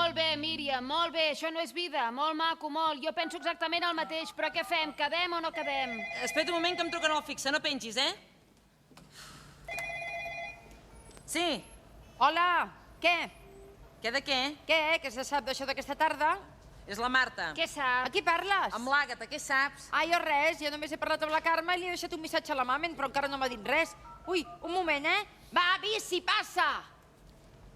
Molt bé, Míriam, molt bé. Això no és vida. Molt maco, molt. Jo penso exactament el mateix. Però què fem? Quedem o no quedem? Espera un moment que em truquen al fixe, no pengis, Sí. Hola, què? Què de què? Què se sap d'això d'aquesta tarda? És la Marta. Què A sap? qui parles? Amb l'Àgata, què saps? Jo res, jo només he parlat amb la Carme i li he deixat un missatge a la mamen, però encara no m'ha dit res. Ui, un moment, Va, bici, passa!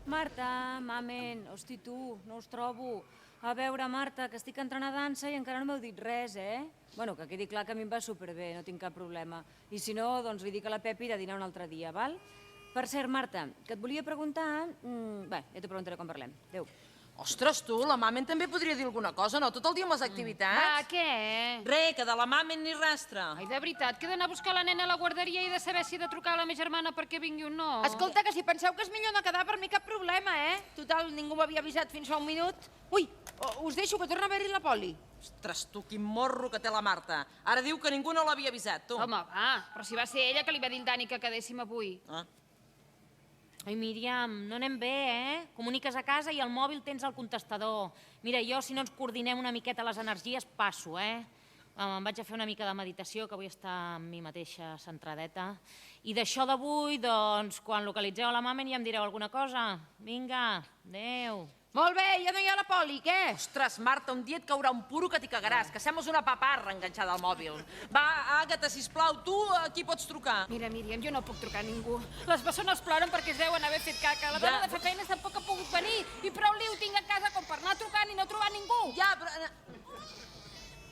Marta, mamen, hosti tu, no us trobo. A veure, Marta, que estic entrant a dansa i encara no m'heu dit res, Bueno, que quedi clar que a mi em va superbé, no tinc cap problema. I si no, doncs li dic a la Pepi de dinar un altre dia, val? Per cert, Marta, que et volia preguntar... Bé, ja t'ho preguntaré quan parlem. Adéu. Ostres, tu, la mamen també podria dir alguna cosa, no? Tot el dia amb les activitats. Va, què? Re, que de la mamen ni rastre. Ai, de veritat, que he d'anar a buscar la nena a la guarderia i de saber si he de trucar a la meva germana perquè vingui o no. Escolta, que si penseu que és millor no quedar, per mi cap problema, Total, ningú m'havia avisat fins fa un minut. Ui, us deixo, que torna a haver-hi la poli. Ostres, tu, quin morro que té la Marta. Ara diu que ningú no l'havia avisat, tu. Home, va, però si va ser ella que li va dir el Dani que quedéssim avui. Ai, Míriam, no anem bé, Comuniques a casa i al mòbil tens el contestador. Mira, jo, si no ens coordinem una miqueta les energies, passo, Em vaig a fer una mica de meditació, que vull estar amb mi mateixa centradeta. I d'això d'avui, doncs, quan localitzeu a la mamen ja em direu alguna cosa. Vinga, adéu. Molt bé, ja no hi ha la poli, què? Ostres, Marta, un dia et caurà un puro que t'hi cagaràs, que sembles una paparra enganxada al mòbil. Va, Àgata, sisplau, tu a qui pots trucar? Mira, Míriam, jo no puc trucar a ningú. Les bessones ploren perquè es deuen haver fet caca. La dona de fer feines tampoc ha pogut venir. I prou liu tinc a casa com per anar trucant i no trobar ningú. Ja, però...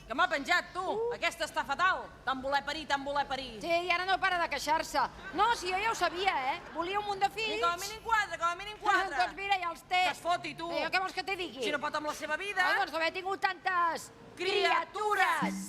Que m'ha penjat, tu! Aquesta està fatal! Tant voler parir, tant voler parir! Sí, i ara no para de queixar-se. No, si jo ja ho sabia, Volia un munt de fills. I com a mínim quatre, com a mínim quatre! Doncs mira, ja els té. Que es foti, tu! Jo què vols que te digui? Si no pot amb la seva vida... Doncs d'haver tingut tantes criatures!